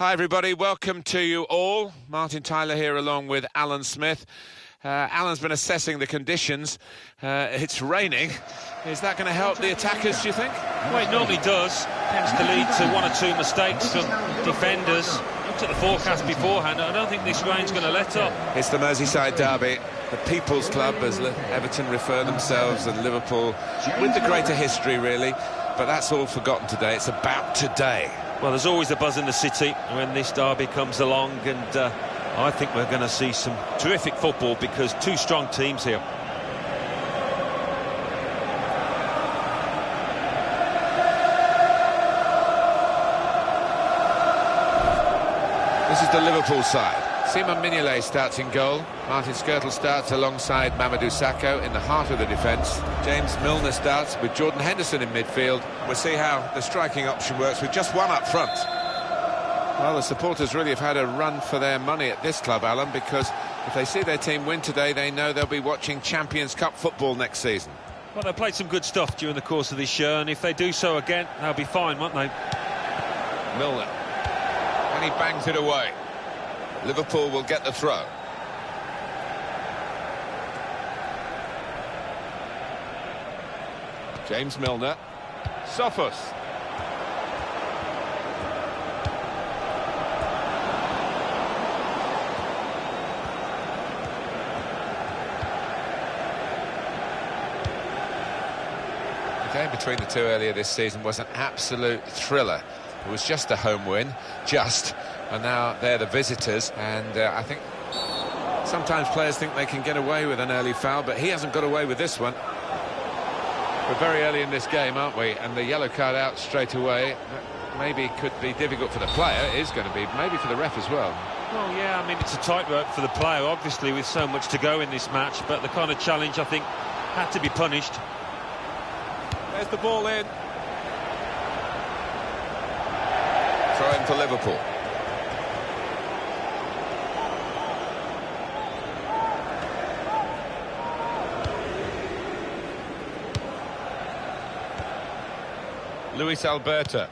Hi everybody, welcome to you all. Martin Tyler here along with Alan Smith. Alan's been assessing the conditions. It's raining. Is that going to help the attackers, do you think? Well, it normally does. Tends to lead to one or two mistakes from defenders. Looked at the forecast beforehand. I don't think this rain's going to let up. It's the Merseyside derby, the People's Club, as Everton refer themselves, and Liverpool, with the greater history, really. But that's all forgotten today. It's about today. Well, there's always a buzz in the city when this derby comes along, and I think we're going to see some terrific football because two strong teams here. This is the Liverpool side. Simon Mignolet starts in goal. Martin Skrtel starts alongside Mamadou Sakho in the heart of the defence. James Milner starts with Jordan Henderson in midfield. We'll see how the striking option works with just one up front. Well, the supporters really have had a run for their money at this club, Alan, because if they see their team win today, they know they'll be watching Champions Cup football next season. Well, they played some good stuff during the course of this show, and if they do so again, they'll be fine, won't they? Milner. And he bangs it away. Liverpool will get the throw. James Milner. Sophos. The game between the two earlier this season was an absolute thriller. It was just a home win, and now they're the visitors, and I think sometimes players think they can get away with an early foul, but he hasn't got away with this one. We're very early in this game, aren't we? And the yellow card out straight away maybe could be difficult for the player. It is going to be, maybe for the ref as well. Well, yeah, I mean, it's a tightrope for the player, obviously, with so much to go in this match, but the kind of challenge, I think, had to be punished. There's the ball in. Throw in for Liverpool. Luis Alberto.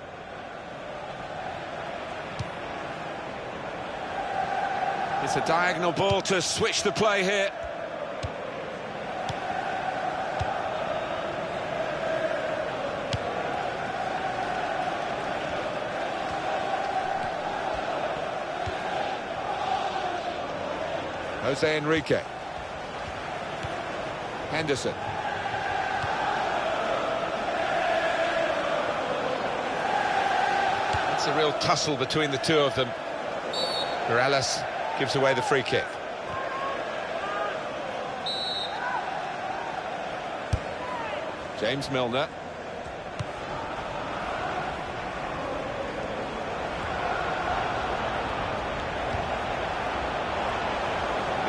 It's a diagonal ball to switch the play here. Jose Enrique. Henderson. It's a real tussle between the two of them. Morales gives away the free kick. James Milner.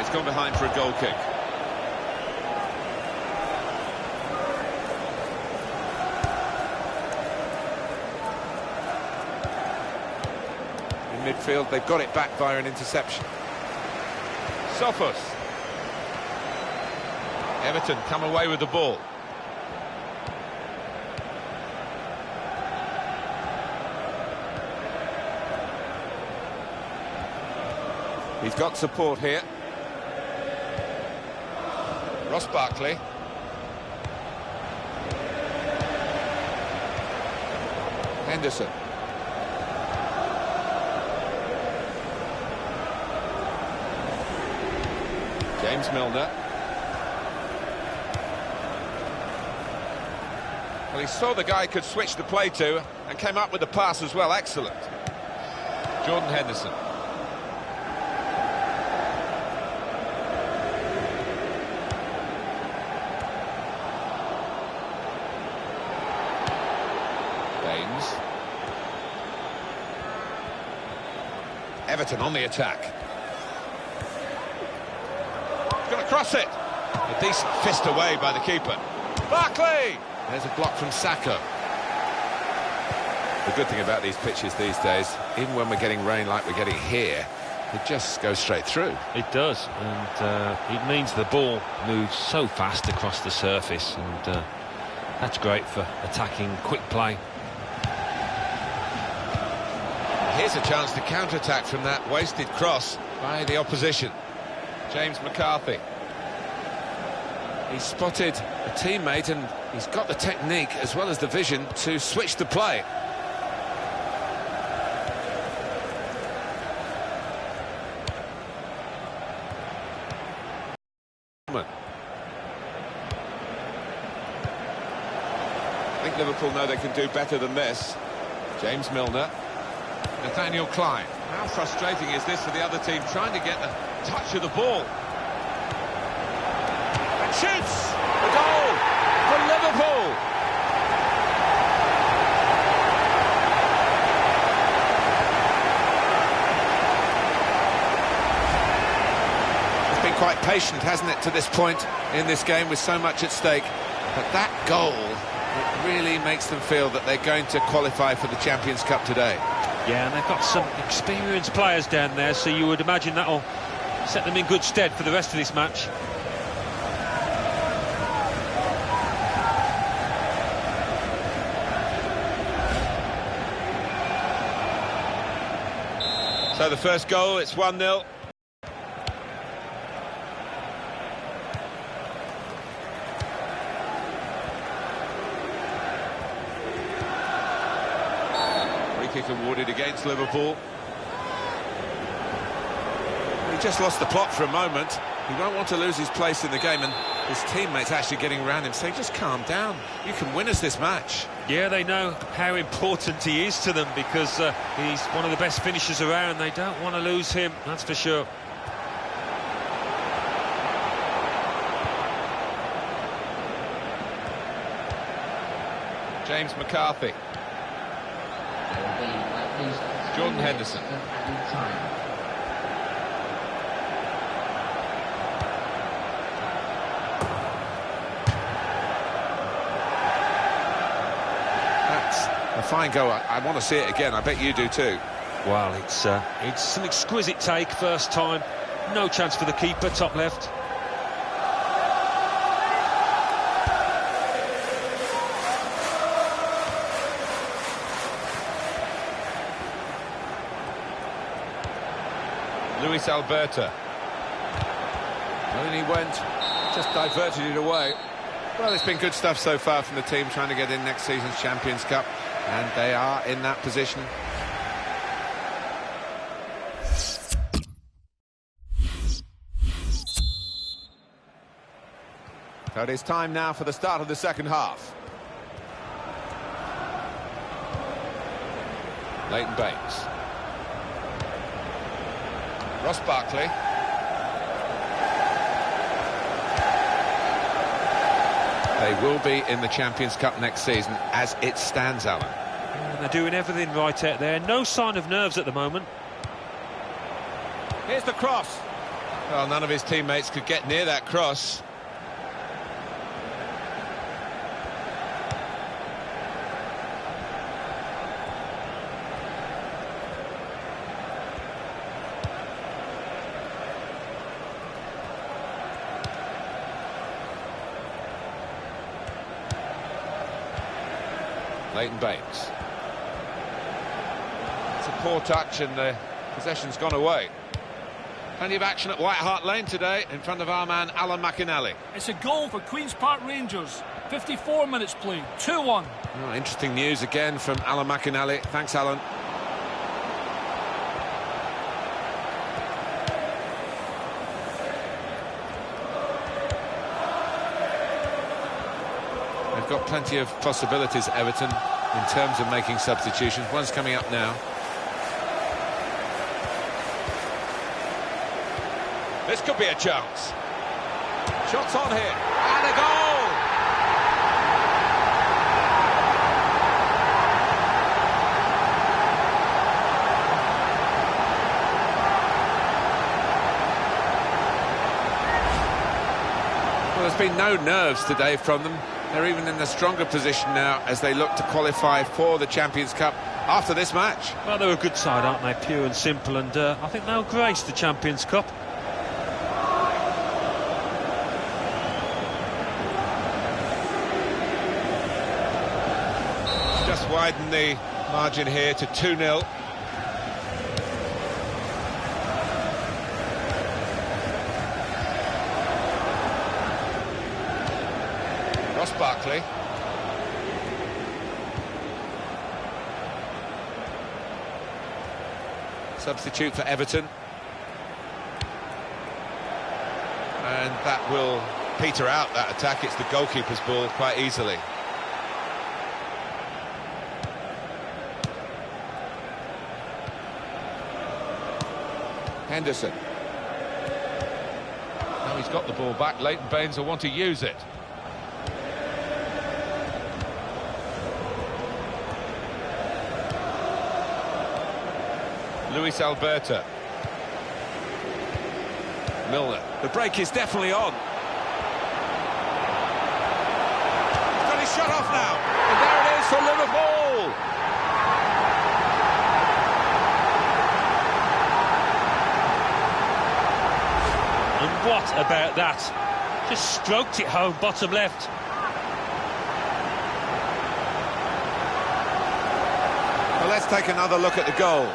It's gone behind for a goal kick. In midfield, they've got it back via an interception. Sophos. Everton come away with the ball. He's got support here. Ross Barkley. Henderson. James Milner. Well, he saw the guy could switch the play to and came up with the pass as well. Excellent. Jordan Henderson. Everton on the attack. He's going to cross it. A decent fist away by the keeper. Barkley! There's a block from Sakho. The good thing about these pitches these days, even when we're getting rain like we're getting here, it just goes straight through. It does, and it means the ball moves so fast across the surface, and that's great for attacking quick play. Here's a chance to counter-attack from that wasted cross by the opposition. James McCarthy. He's spotted a teammate and he's got the technique as well as the vision to switch the play. I think Liverpool know they can do better than this. James Milner. Nathaniel Klein. How frustrating is this for the other team trying to get the touch of the ball? And shoots! The goal for Liverpool! It's been quite patient, hasn't it, to this point in this game with so much at stake. But that goal, it really makes them feel that they're going to qualify for the Champions Cup today. Yeah, and they've got some experienced players down there, so you would imagine that'll set them in good stead for the rest of this match. So the first goal, it's 1-0. Kick awarded against Liverpool. He just lost the plot for a moment. He won't want to lose his place in the game, and his teammates actually getting around him saying, just calm down, you can win us this match. Yeah, they know how important he is to them because he's one of the best finishers around. They don't want to lose him, that's for sure. James McCarthy. Jordan Henderson. That's a fine goal. I want to see it again. I bet you do too. Well, it's an exquisite take, first time. No chance for the keeper, top left. Luis Alberto. Well, and he went, just diverted it away. Well, it's been good stuff so far from the team trying to get in next season's Champions Cup, and they are in that position. So it is time now for the start of the second half. Leighton Baines. Ross Barkley. They will be in the Champions Cup next season as it stands, Alan. And they're doing everything right out there. No sign of nerves at the moment. Here's the cross. Well, none of his teammates could get near that cross. Leighton Baines. It's a poor touch and the possession's gone away. Plenty of action at White Hart Lane today in front of our man Alan McInally. It's a goal for Queen's Park Rangers. 54 minutes played, 2-1. Oh, interesting news again from Alan McInally. Thanks, Alan. They've got plenty of possibilities, Everton, in terms of making substitutions. One's coming up now. This could be a chance. Shots on here. And a goal! Well, there's been no nerves today from them. They're even in a stronger position now as they look to qualify for the Champions Cup after this match. Well, they're a good side, aren't they? Pure and simple, and I think they'll grace the Champions Cup. Just widen the margin here to 2-0. Ross Barkley. Substitute for Everton. And that will peter out that attack. It's the goalkeeper's ball quite easily. Henderson. Now he's got the ball back. Leighton Baines will want to use it. Luis Alberto. Milner. The break is definitely on. He's got his shot off now. And there it is for Liverpool. And what about that? Just stroked it home, bottom left. Well, let's take another look at the goal.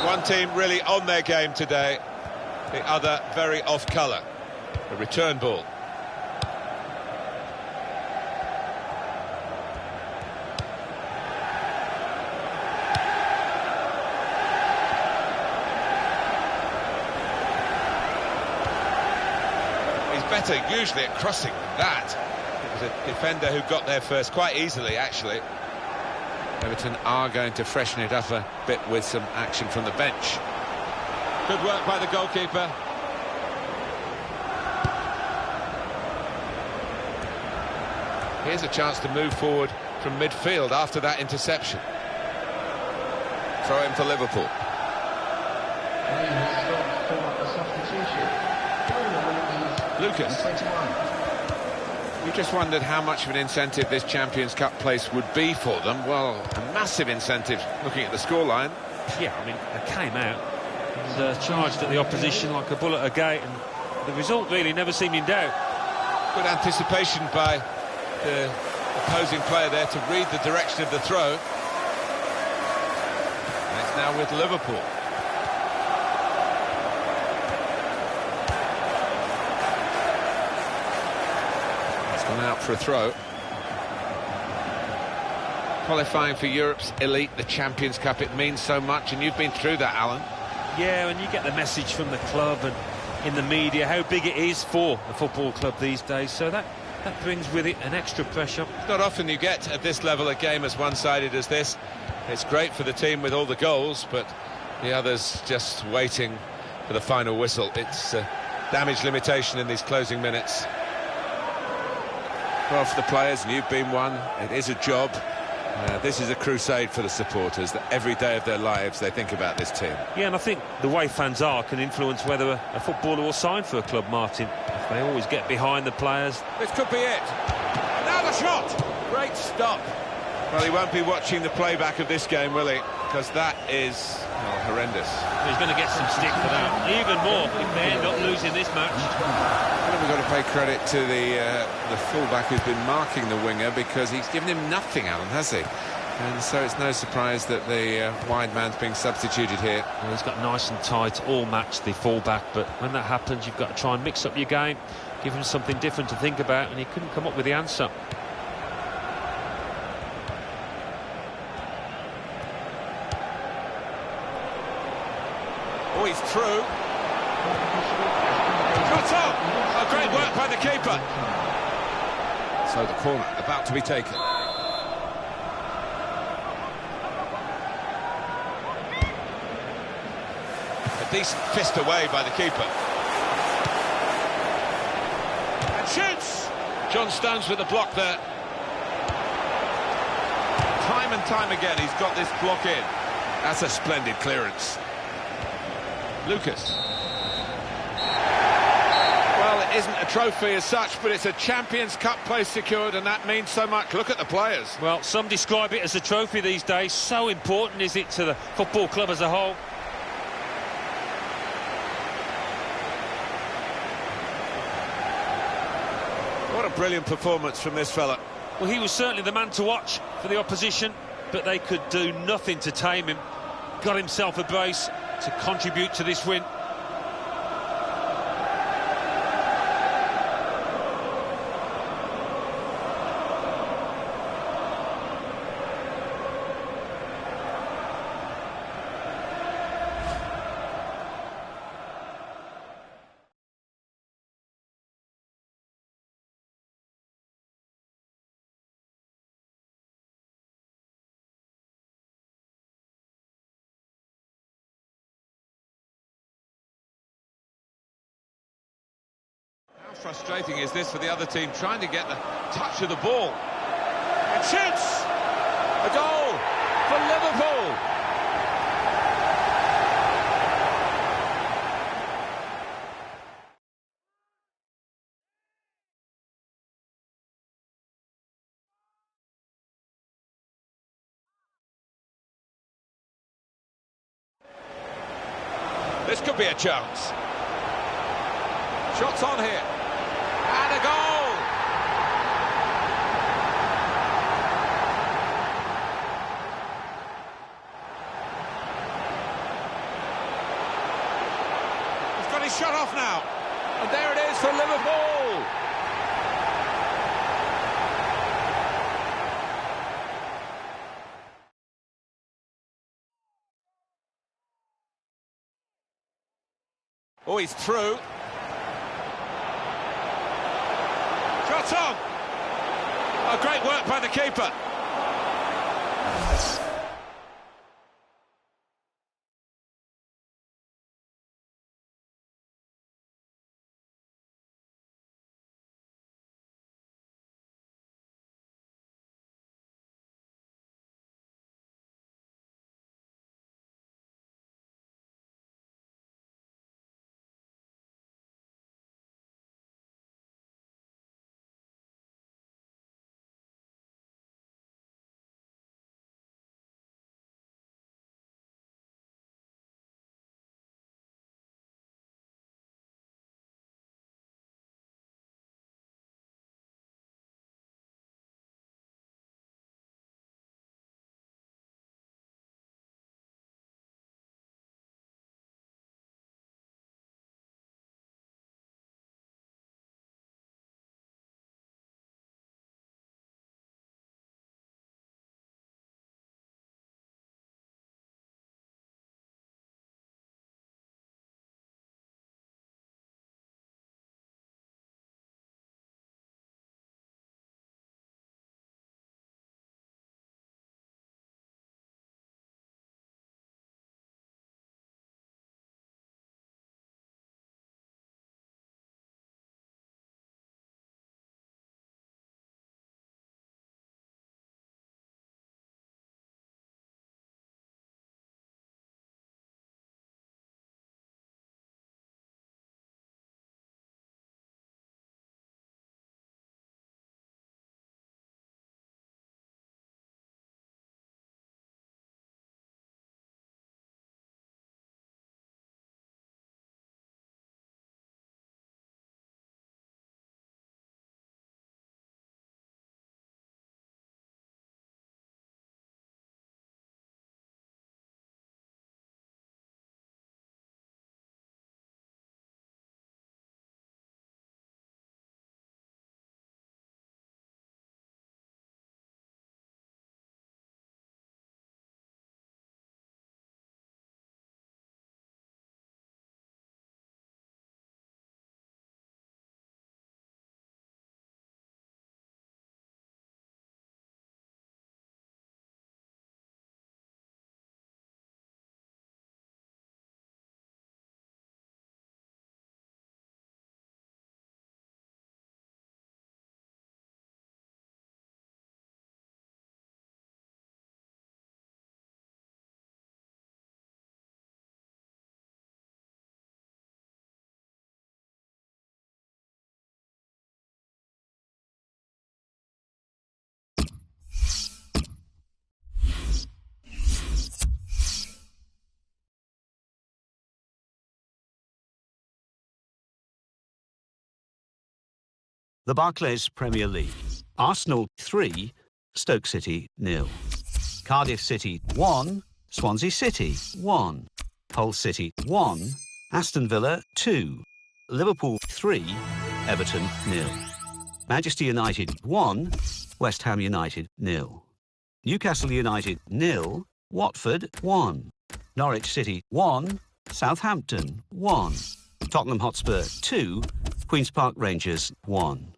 One team really on their game today, the other very off colour. A return ball. He's better usually at crossing than that. It was a defender who got there first quite easily, actually. Everton are going to freshen it up a bit with some action from the bench. Good work by the goalkeeper. Here's a chance to move forward from midfield after that interception. Throw in for Liverpool. Lucas. You just wondered how much of an incentive this Champions Cup place would be for them. Well, a massive incentive looking at the scoreline. Yeah, I mean, they came out and charged at the opposition like a bull at a gate, and the result really never seemed in doubt. Good anticipation by the opposing player there to read the direction of the throw. And it's now with Liverpool. Out for a throw. Qualifying for Europe's elite, the Champions Cup, it means so much, and you've been through that, Alan. Yeah, and you get the message from the club and in the media how big it is for a football club these days, so that brings with it an extra pressure. It's not often you get at this level a game as one-sided as this. It's great for the team with all the goals, but the others just waiting for the final whistle. It's damage limitation in these closing minutes. Well, for the players, and you've been one, it is a job. This is a crusade for the supporters, that every day of their lives they think about this team. Yeah, and I think the way fans are can influence whether a footballer will sign for a club, Martin. If they always get behind the players. This could be it. Now the shot! Great stop. Well, he won't be watching the playback of this game, will he? Because that is horrendous. He's going to get some stick for that. Even more if they end up losing this match. Well, we've got to pay credit to the fullback who's been marking the winger, because he's given him nothing, Alan, has he? And so it's no surprise that the wide man's being substituted here. Well, he's got nice and tight all match, the fullback, but when that happens you've got to try and mix up your game, give him something different to think about, and he couldn't come up with the answer. Oh, he's through. Shot on! Oh, great work by the keeper. So the corner about to be taken. A decent fist away by the keeper. And shoots! John Stones with the block there. Time and time again he's got this block in. That's a splendid clearance. Lucas. Well, it isn't a trophy as such, but it's a Champions Cup place secured, and that means so much. Look at the players. Well, some describe it as a trophy these days. So important is it to the football club as a whole. What a brilliant performance from this fella. Well, he was certainly the man to watch for the opposition, but they could do nothing to tame him. Got himself a brace to contribute to this win. How frustrating is this for the other team, trying to get the touch of the ball? And shoots! A goal for Liverpool! This could be a chance. Shots on here. And a goal! He's got his shot off now. And there it is for Liverpool! Oh, he's through. Shot on! Oh, great work by the keeper. The Barclays Premier League. Arsenal 3, Stoke City 0. Cardiff City 1, Swansea City 1. Hull City 1, Aston Villa 2. Liverpool 3, Everton 0. Manchester United 1, West Ham United 0. Newcastle United 0, Watford 1. Norwich City 1, Southampton 1. Tottenham Hotspur 2, Queen's Park Rangers 1.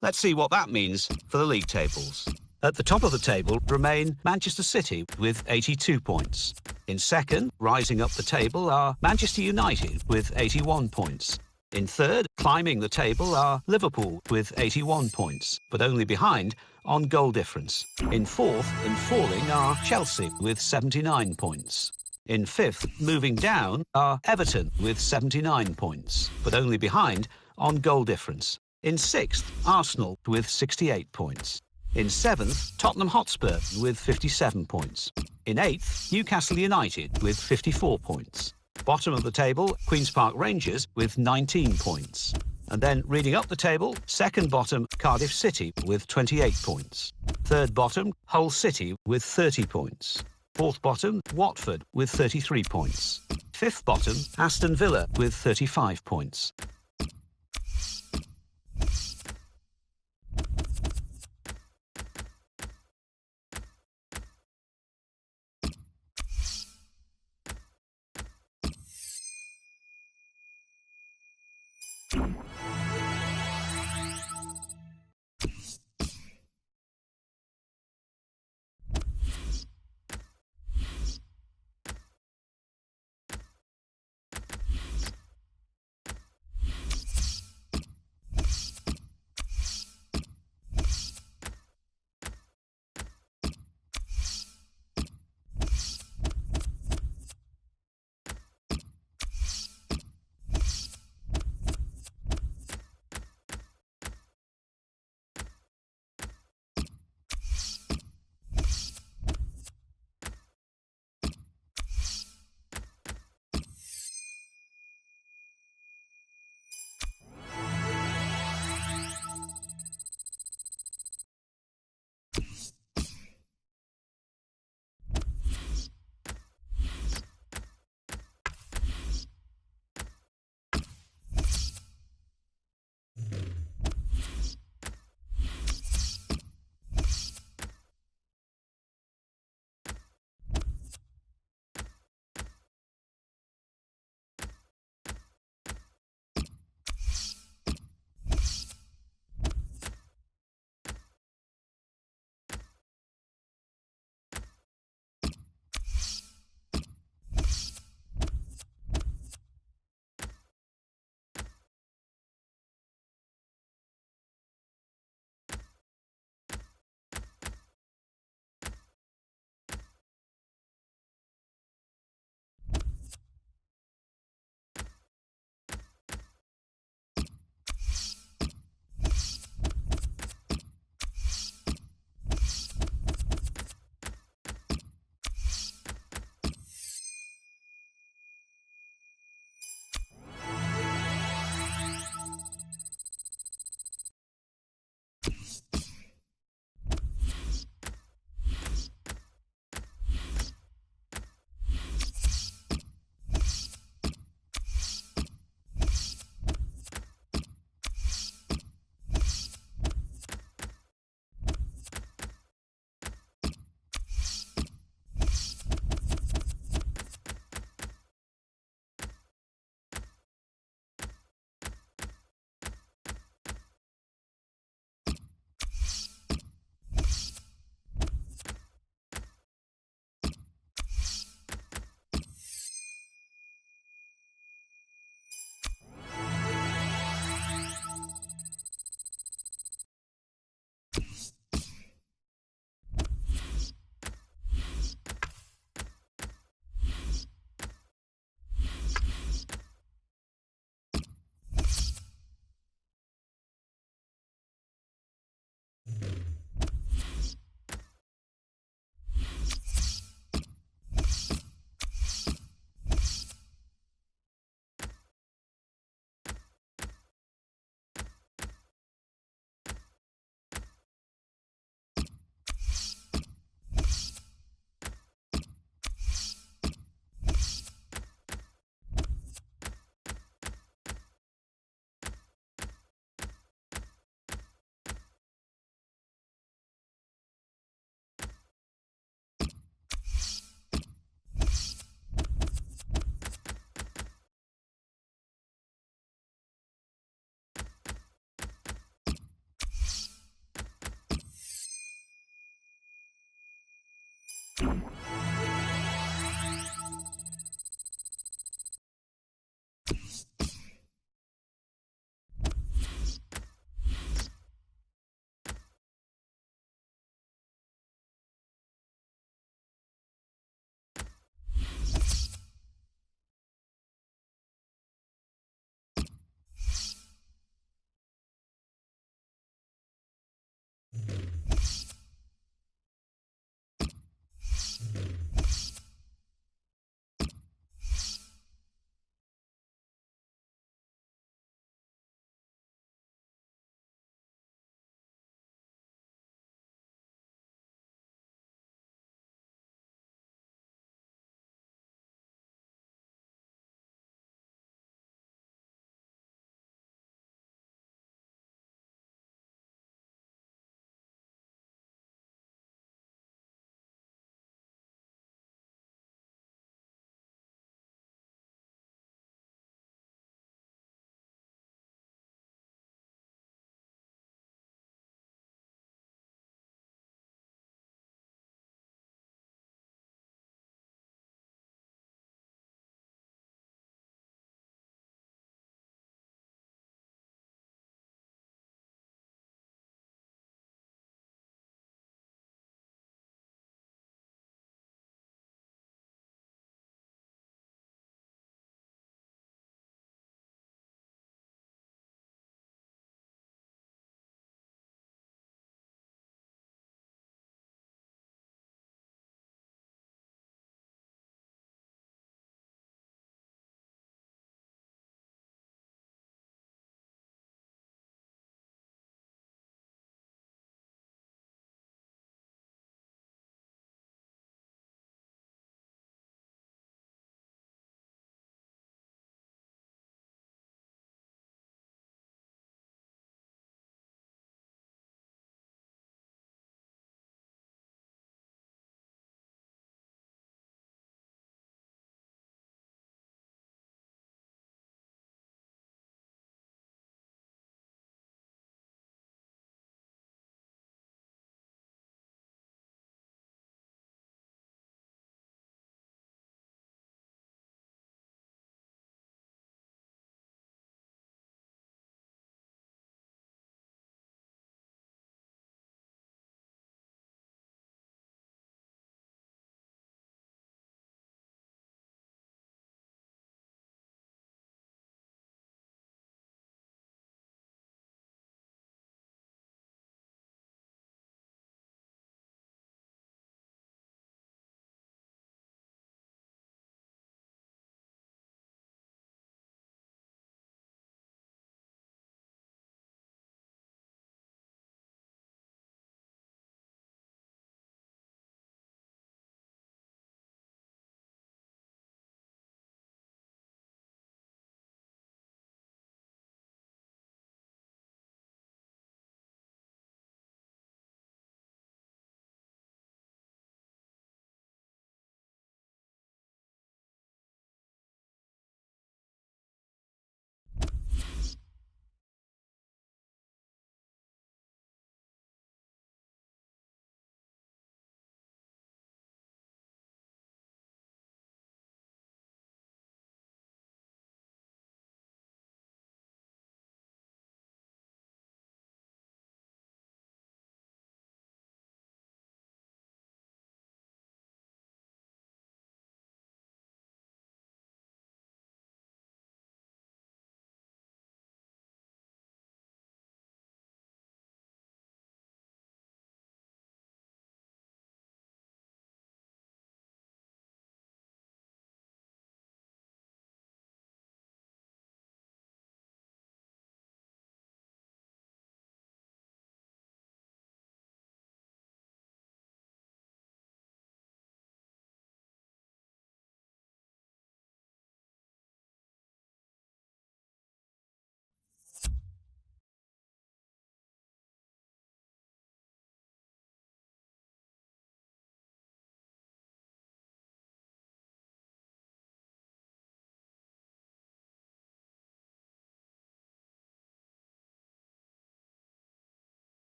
Let's see what that means for the league tables. At the top of the table remain Manchester City with 82 points. In second, rising up the table, are Manchester United with 81 points. In third, climbing the table, are Liverpool with 81 points, but only behind on goal difference. In fourth and falling are Chelsea with 79 points. In fifth, moving down, are Everton with 79 points, but only behind on goal difference. In sixth, Arsenal with 68 points. In seventh, Tottenham Hotspur with 57 points. In eighth, Newcastle United with 54 points. Bottom of the table, Queen's Park Rangers with 19 points. And then reading up the table, second bottom, Cardiff City with 28 points. Third bottom, Hull City with 30 points. Fourth bottom, Watford with 33 points. Fifth bottom, Aston Villa with 35 points.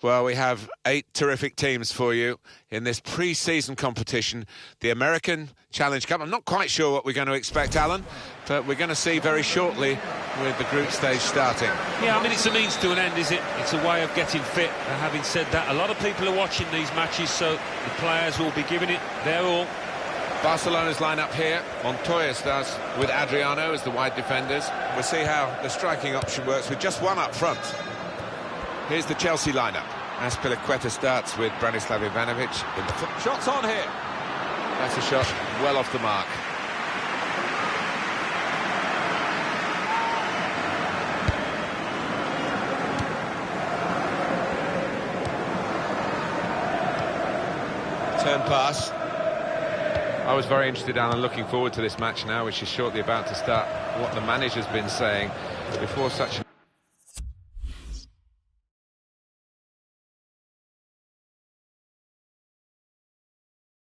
Well, we have 8 terrific teams for you in this pre-season competition, the American Challenge Cup. I'm not quite sure what we're going to expect, Alan, but we're going to see very shortly with the group stage starting. Yeah, I mean, it's a means to an end, is it? It's a way of getting fit. And having said that, a lot of people are watching these matches, so the players will be giving it their all. Barcelona's line-up here. Montoya starts with Adriano as the wide defenders. We'll see how the striking option works with just one up front. Here's the Chelsea lineup. Azpilicueta starts with Branislav Ivanovic in the foot. Shots on here. That's a shot well off the mark. Turn pass. I was very interested, Alan, looking forward to this match now, which is shortly about to start, what the manager's been saying before such an